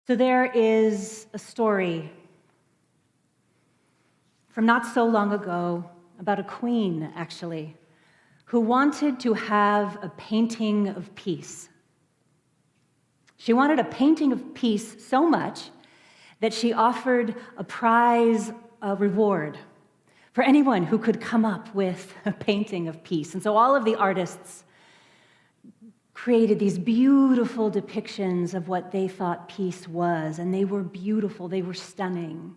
So there is a story from not so long ago about a queen, actually, who wanted to have a painting of peace. She wanted a painting of peace so much that she offered a prize, a reward, for anyone who could come up with a painting of peace. And so all of the artists created these beautiful depictions of what they thought peace was, and they were beautiful, they were stunning.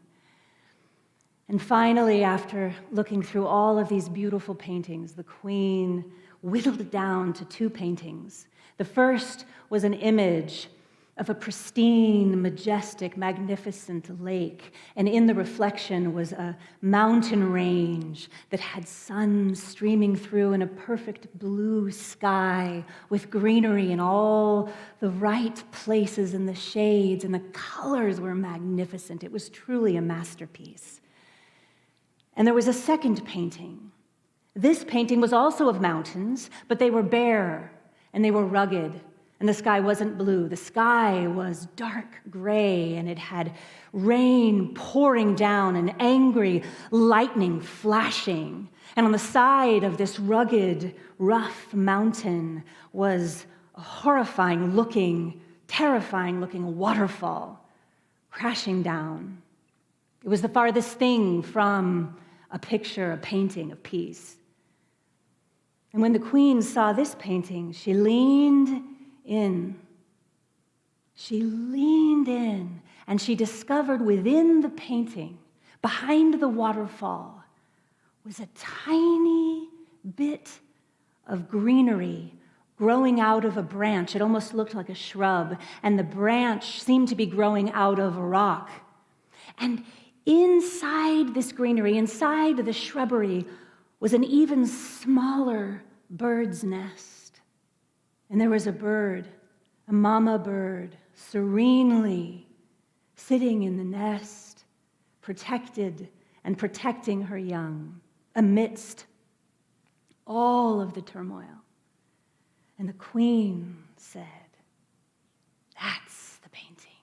And finally, after looking through all of these beautiful paintings, the queen whittled it down to 2 paintings. The first was an image of a pristine, majestic, magnificent lake, and in the reflection was a mountain range that had sun streaming through in a perfect blue sky with greenery in all the right places and the shades, and the colors were magnificent. It was truly a masterpiece. And there was a second painting. This painting was also of mountains, but they were bare and they were rugged. And the sky wasn't blue. The sky was dark gray, and it had rain pouring down and angry lightning flashing. And on the side of this rugged, rough mountain was a horrifying-looking, terrifying-looking waterfall crashing down. It was the farthest thing from a picture, a painting of peace. And when the queen saw this painting, she leaned in. She leaned in, and she discovered within the painting, behind the waterfall, was a tiny bit of greenery growing out of a branch. It almost looked like a shrub, and the branch seemed to be growing out of a rock. And inside this greenery, inside the shrubbery, was an even smaller bird's nest. And there was a bird, a mama bird, serenely sitting in the nest, protected and protecting her young amidst all of the turmoil. And the queen said, "That's the painting."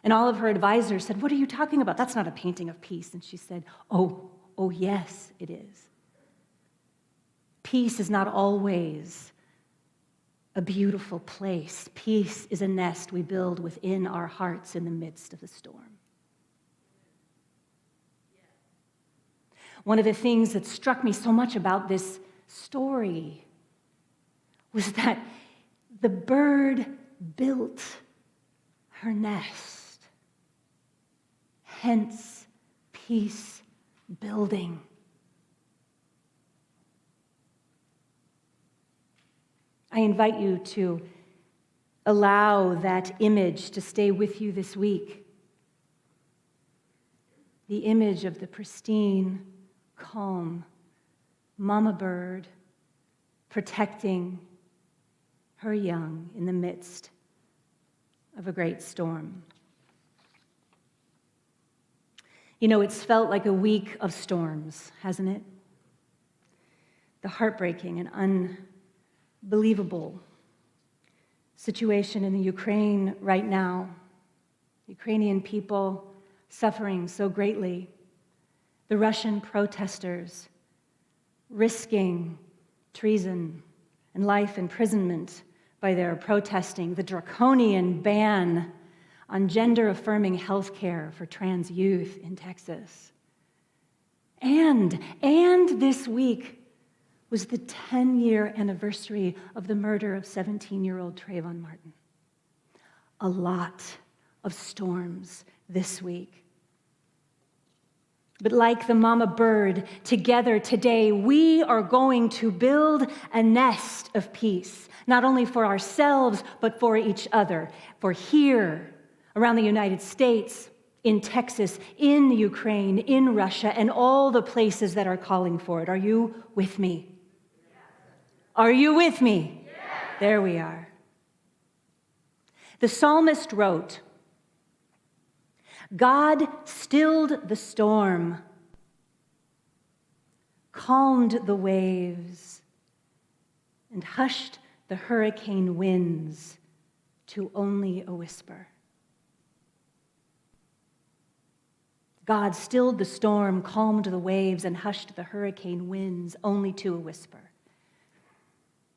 And all of her advisors said, "What are you talking about? That's not a painting of peace." And she said, Oh, yes, it is. Peace is not always a beautiful place. Peace is a nest we build within our hearts in the midst of the storm. One of the things that struck me so much about this story was that the bird built her nest. Hence, peace building. I invite you to allow that image to stay with you this week. The image of the pristine, calm mama bird protecting her young in the midst of a great storm. You know, it's felt like a week of storms, hasn't it? The heartbreaking and unbelievable situation in the Ukraine right now. Ukrainian people suffering so greatly. The Russian protesters risking treason and life imprisonment by their protesting. The draconian ban on gender-affirming health care for trans youth in Texas. And this week was the 10-year anniversary of the murder of 17-year-old Trayvon Martin. A lot of storms this week. But like the mama bird, together today, we are going to build a nest of peace, not only for ourselves, but for each other. For here, around the United States, in Texas, in Ukraine, in Russia, and all the places that are calling for it. Are you with me? Are you with me? Yes. There we are. The psalmist wrote, "God stilled the storm, calmed the waves, and hushed the hurricane winds to only a whisper." God stilled the storm, calmed the waves, and hushed the hurricane winds only to a whisper.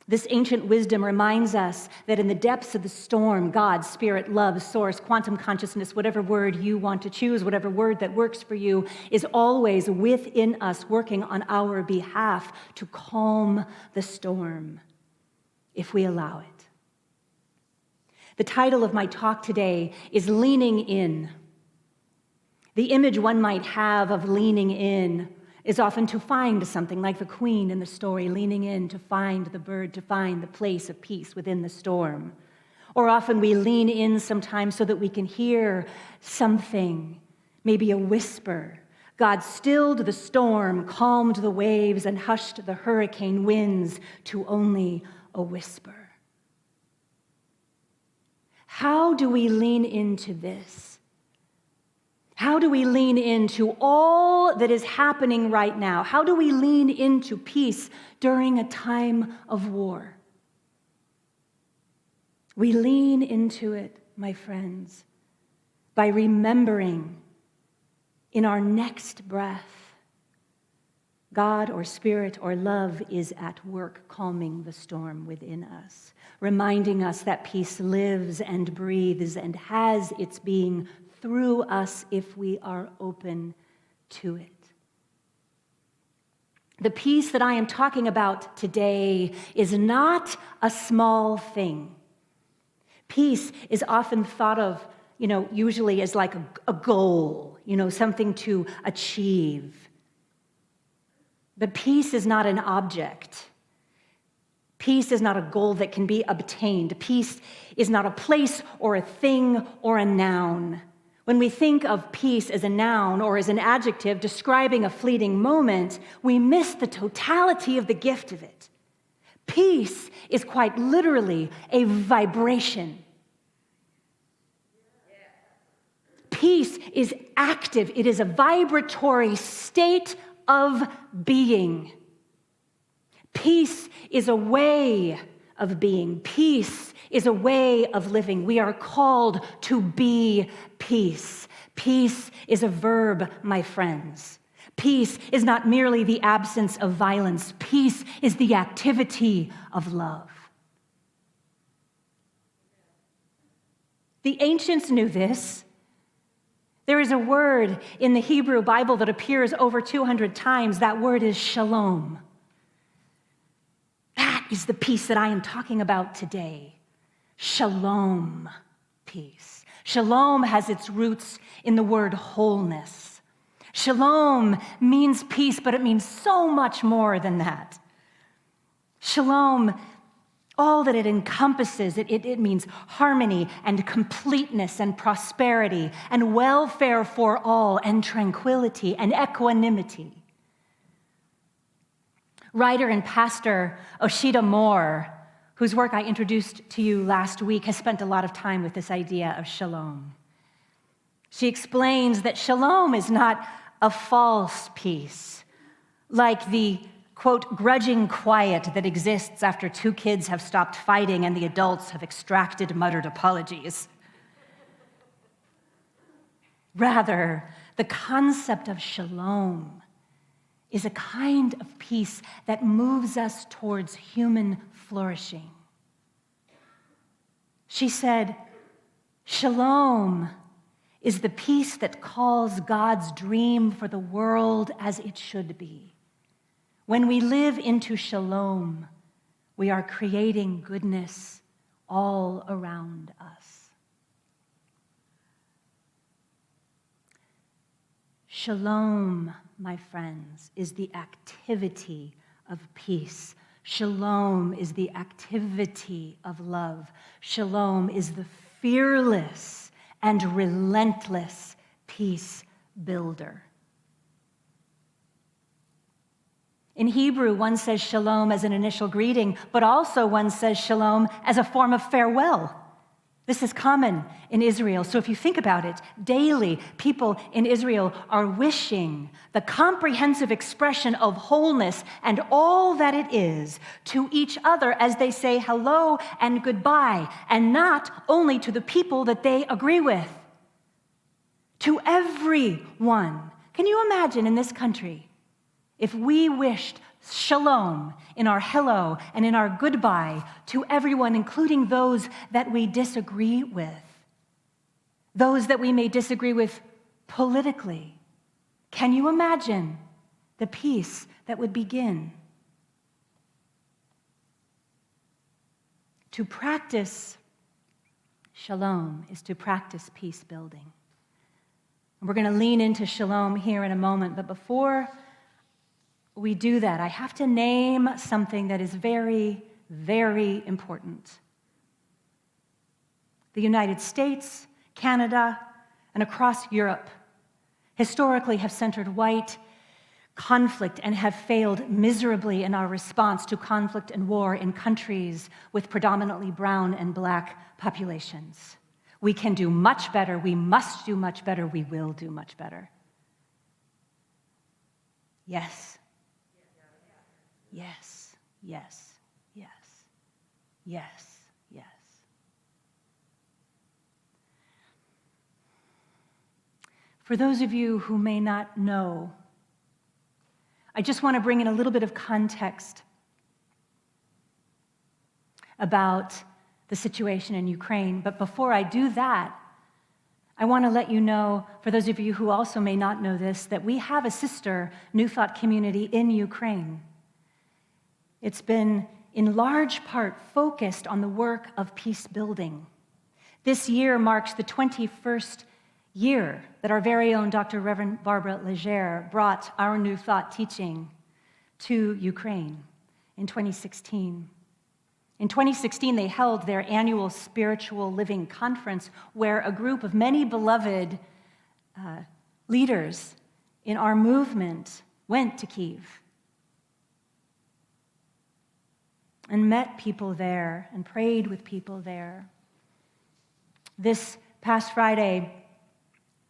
This ancient wisdom reminds us that in the depths of the storm, God, spirit, love, source, quantum consciousness, whatever word you want to choose, whatever word that works for you, is always within us, working on our behalf to calm the storm, if we allow it. The title of my talk today is Leaning In. The image one might have of leaning in is often to find something, like the queen in the story, leaning in to find the bird, to find the place of peace within the storm. Or often we lean in sometimes so that we can hear something, maybe a whisper. God stilled the storm, calmed the waves, and hushed the hurricane winds to only a whisper. How do we lean into this? How do we lean into all that is happening right now? How do we lean into peace during a time of war? We lean into it, my friends, by remembering in our next breath, God or spirit or love is at work calming the storm within us, reminding us that peace lives and breathes and has its being through us if we are open to it. The peace that I am talking about today is not a small thing. Peace is often thought of, usually as like a goal, something to achieve. But peace is not an object. Peace is not a goal that can be obtained. Peace is not a place or a thing or a noun. When we think of peace as a noun or as an adjective describing a fleeting moment, we miss the totality of the gift of it. Peace is quite literally a vibration. Peace is active. It is a vibratory state of being. Peace is a way of being. Peace is a way of living. We are called to be peace. Peace is a verb, my friends. Peace is not merely the absence of violence. Peace is the activity of love. The ancients knew this. There is a word in the Hebrew Bible that appears over 200 times. That word is shalom. That is the peace that I am talking about today. Shalom, peace. Shalom has its roots in the word wholeness. Shalom means peace, but it means so much more than that. Shalom, all that it encompasses, it means harmony and completeness and prosperity and welfare for all and tranquility and equanimity. Writer and pastor Oshita Moore, whose work I introduced to you last week, has spent a lot of time with this idea of shalom. She explains that shalom is not a false peace, like the, quote, grudging quiet that exists after two kids have stopped fighting and the adults have extracted muttered apologies. Rather, the concept of shalom is a kind of peace that moves us towards human flourishing. She said, shalom is the peace that calls God's dream for the world as it should be. When we live into shalom, we are creating goodness all around us. Shalom, my friends, is the activity of peace. Shalom is the activity of love. Shalom is the fearless and relentless peace builder. In Hebrew, one says shalom as an initial greeting, but also one says shalom as a form of farewell. This is common in Israel. So if you think about it, daily people in Israel are wishing the comprehensive expression of wholeness and all that it is to each other as they say hello and goodbye, and not only to the people that they agree with. to everyone. Can you imagine in this country if we wished shalom in our hello and in our goodbye to everyone, including those that we disagree with, those that we may disagree with politically? Can you imagine the peace that would begin? To practice shalom is to practice peace building. And we're going to lean into shalom here in a moment, but before we do that, I have to name something that is very, very important. The United States, Canada, and across Europe historically have centered white conflict and have failed miserably in our response to conflict and war in countries with predominantly brown and black populations. We can do much better. We must do much better. We will do much better. Yes. Yes. Yes. Yes. Yes. Yes. For those of you who may not know, I just want to bring in a little bit of context about the situation in Ukraine. But before I do that, I want to let you know, for those of you who also may not know this, that we have a sister New Thought community in Ukraine. It's been in large part focused on the work of peace building. This year marks the 21st year that our very own Dr. Reverend Barbara Legere brought our New Thought teaching to Ukraine in 2016. In 2016, they held their annual spiritual living conference where a group of many beloved leaders in our movement went to Kyiv and met people there and prayed with people there. This past Friday,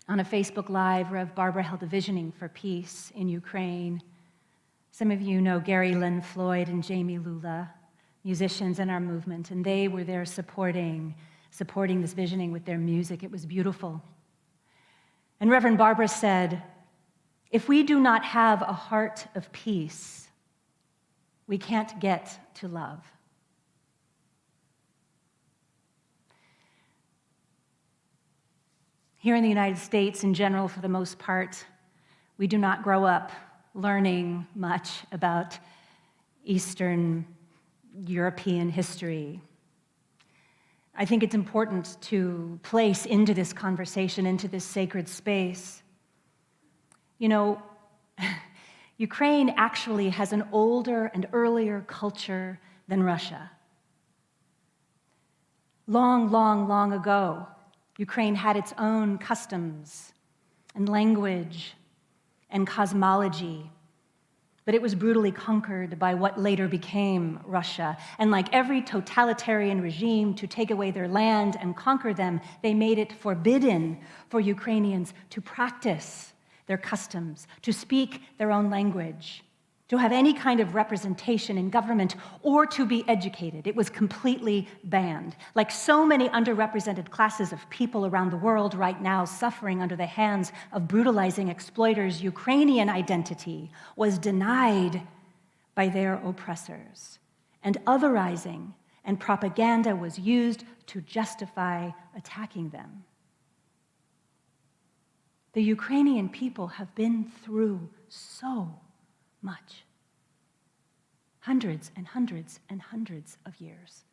on a Facebook Live, Rev. Barbara held a visioning for peace in Ukraine. Some of you know Gary Lynn Floyd and Jamie Lula, musicians in our movement, and they were there supporting this visioning with their music. It was beautiful. And Reverend Barbara said, if we do not have a heart of peace, we can't get to love. Here in the United States, in general, for the most part, we do not grow up learning much about Eastern European history. I think it's important to place into this conversation, into this sacred space. You know, Ukraine actually has an older and earlier culture than Russia. Long, long, long ago, Ukraine had its own customs and language and cosmology, but it was brutally conquered by what later became Russia. And like every totalitarian regime to take away their land and conquer them, they made it forbidden for Ukrainians to practice their customs, to speak their own language, to have any kind of representation in government, or to be educated. It was completely banned. Like so many underrepresented classes of people around the world right now suffering under the hands of brutalizing exploiters, Ukrainian identity was denied by their oppressors. And otherizing and propaganda was used to justify attacking them. The Ukrainian people have been through so much. Hundreds and hundreds and hundreds of years.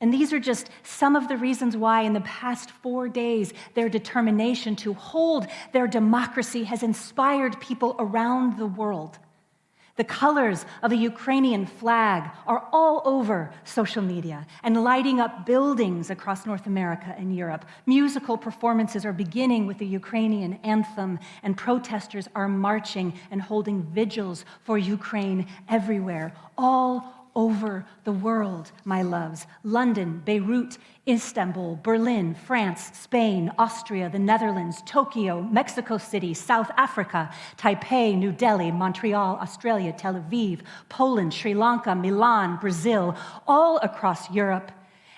And these are just some of the reasons why in the past 4 days, their determination to hold their democracy has inspired people around the world. The colors of the Ukrainian flag are all over social media and lighting up buildings across North America and Europe. Musical performances are beginning with the Ukrainian anthem, and protesters are marching and holding vigils for Ukraine everywhere, all over the world, my loves. London, Beirut, Istanbul, Berlin, France, Spain, Austria, the Netherlands, Tokyo, Mexico City, South Africa, Taipei, New Delhi, Montreal, Australia, Tel Aviv, Poland, Sri Lanka, Milan, Brazil, all across Europe,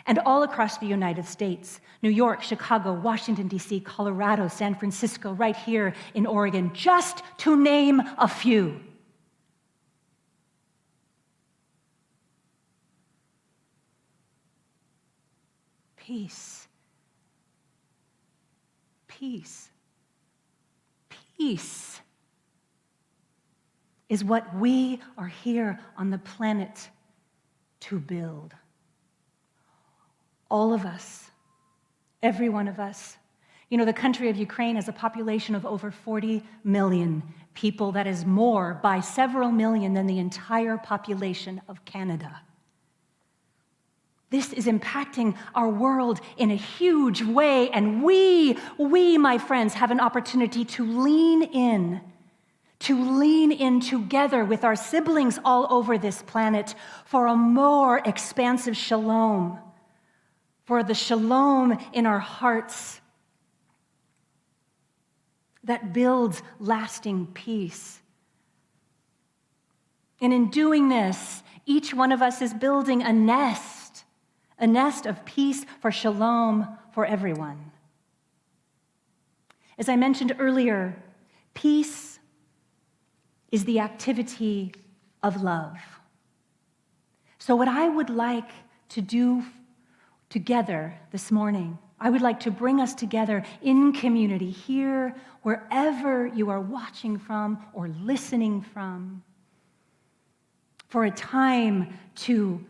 And all across the United States, New York, Chicago, Washington, D.C., Colorado, San Francisco, right here in Oregon, just to name a few. Peace. Peace. Peace is what we are here on the planet to build. All of us, every one of us. You know, the country of Ukraine has a population of over 40 million people. That is more by several million than the entire population of Canada. This is impacting our world in a huge way, and we, my friends, have an opportunity to lean in together with our siblings all over this planet for a more expansive shalom, for the shalom in our hearts that builds lasting peace. And in doing this, each one of us is building a nest of peace for shalom for everyone. As I mentioned earlier, peace is the activity of love. So what I would like to do together this morning, I would like to bring us together in community here, wherever you are watching from or listening from, for a time to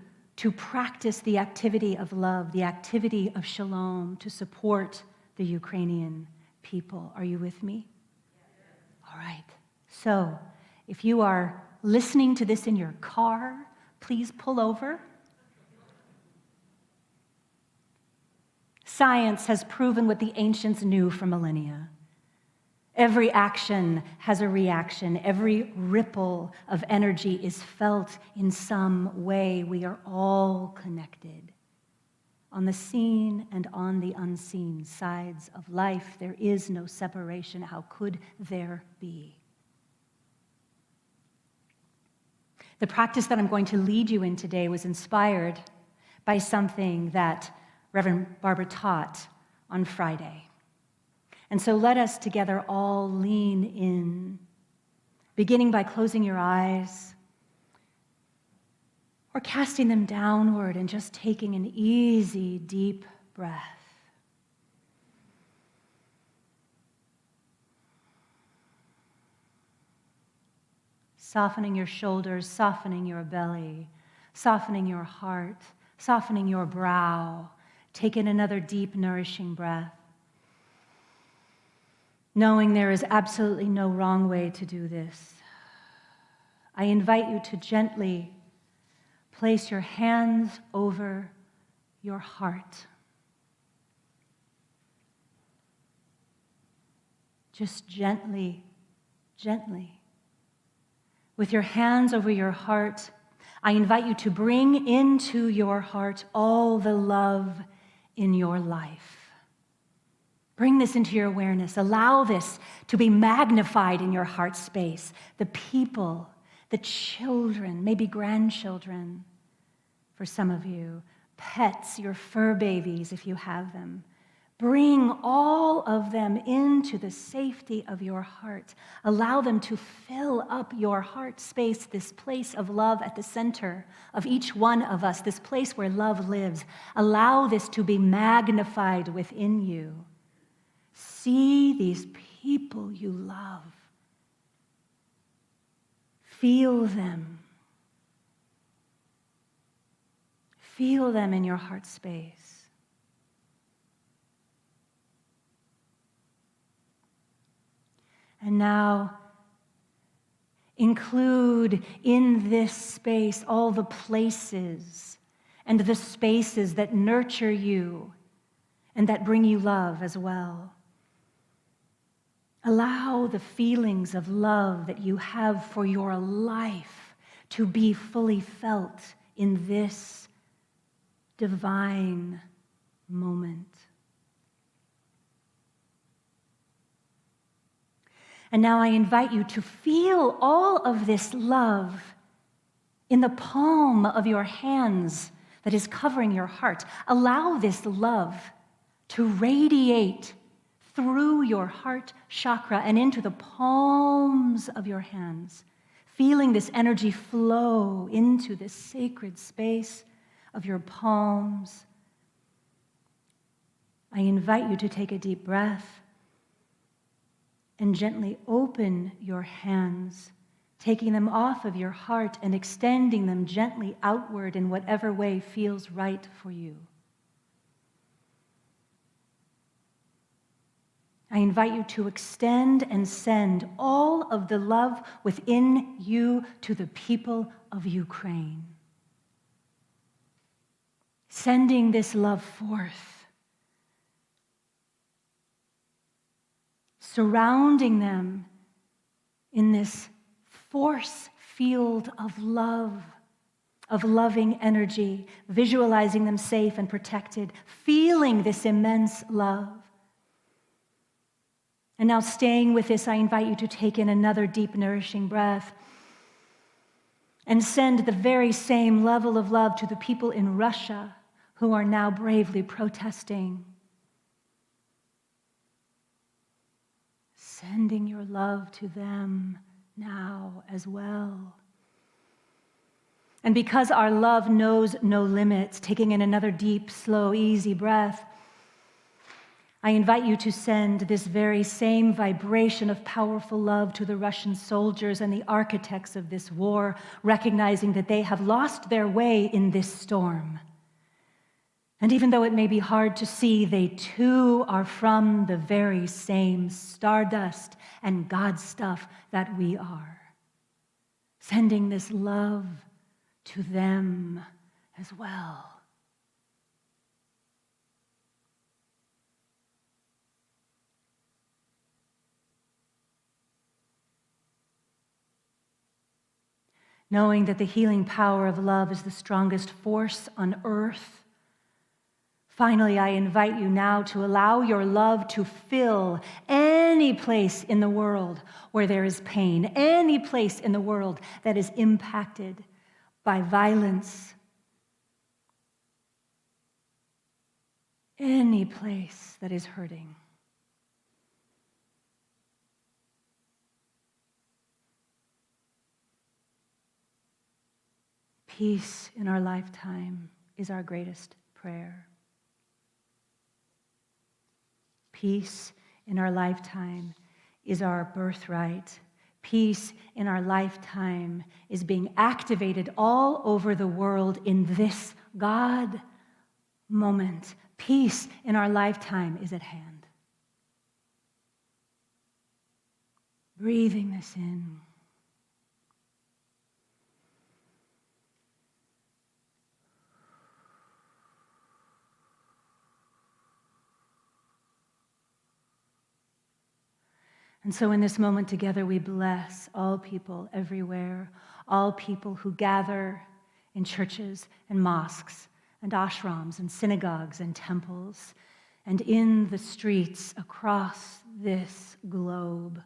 practice the activity of love, the activity of shalom, to support the Ukrainian people. Are you with me? All right. So, if you are listening to this in your car, please pull over. Science has proven what the ancients knew for millennia. Every action has a reaction. Every ripple of energy is felt in some way. We are all connected. On the seen and on the unseen sides of life, there is no separation. How could there be? The practice that I'm going to lead you in today was inspired by something that Reverend Barbara taught on Friday. And so let us together all lean in, beginning by closing your eyes or casting them downward and just taking an easy, deep breath. Softening your shoulders, softening your belly, softening your heart, softening your brow. Take in another deep, nourishing breath. Knowing there is absolutely no wrong way to do this, I invite you to gently place your hands over your heart. Just gently, gently. With your hands over your heart, I invite you to bring into your heart all the love in your life. Bring this into your awareness. Allow this to be magnified in your heart space. The people, the children, maybe grandchildren for some of you, pets, your fur babies if you have them. Bring all of them into the safety of your heart. Allow them to fill up your heart space, this place of love at the center of each one of us, this place where love lives. Allow this to be magnified within you. See these people you love. Feel them. Feel them in your heart space. And now, include in this space all the places and the spaces that nurture you and that bring you love as well. Allow the feelings of love that you have for your life to be fully felt in this divine moment. And now I invite you to feel all of this love in the palm of your hands, that is covering your heart. Allow this love to radiate through your heart chakra and into the palms of your hands, feeling this energy flow into this sacred space of your palms. I invite you to take a deep breath and gently open your hands, taking them off of your heart and extending them gently outward in whatever way feels right for you. I invite you to extend and send all of the love within you to the people of Ukraine. Sending this love forth, surrounding them in this force field of love, of loving energy, visualizing them safe and protected, feeling this immense love. And now, staying with this, I invite you to take in another deep, nourishing breath and send the very same level of love to the people in Russia who are now bravely protesting. Sending your love to them now as well. And because our love knows no limits, taking in another deep, slow, easy breath, I invite you to send this very same vibration of powerful love to the Russian soldiers and the architects of this war, recognizing that they have lost their way in this storm. And even though it may be hard to see, they too are from the very same stardust and God stuff that we are. Sending this love to them as well. Knowing that the healing power of love is the strongest force on earth. Finally, I invite you now to allow your love to fill any place in the world where there is pain, any place in the world that is impacted by violence, any place that is hurting. Peace in our lifetime is our greatest prayer. Peace in our lifetime is our birthright. Peace in our lifetime is being activated all over the world in this God moment. Peace in our lifetime is at hand. Breathing this in. And so in this moment together, we bless all people everywhere, all people who gather in churches and mosques and ashrams and synagogues and temples and in the streets across this globe.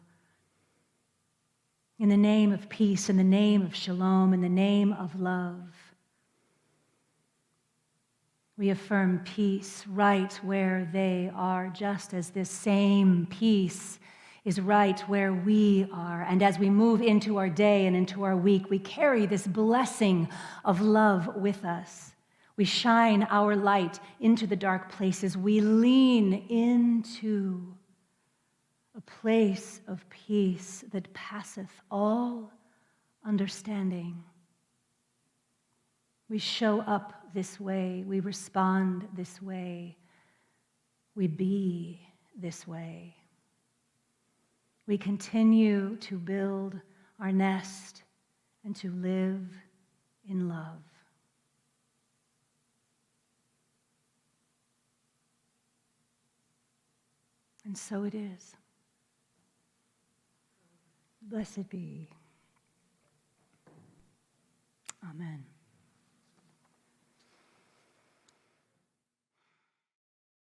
In the name of peace, in the name of shalom, in the name of love, we affirm peace right where they are, just as this same peace is right where we are. And as we move into our day and into our week, we carry this blessing of love with us. We shine our light into the dark places. We lean into a place of peace that passeth all understanding. We show up this way. We respond this way. We be this way. We continue to build our nest and to live in love. And so it is. Blessed be. Amen.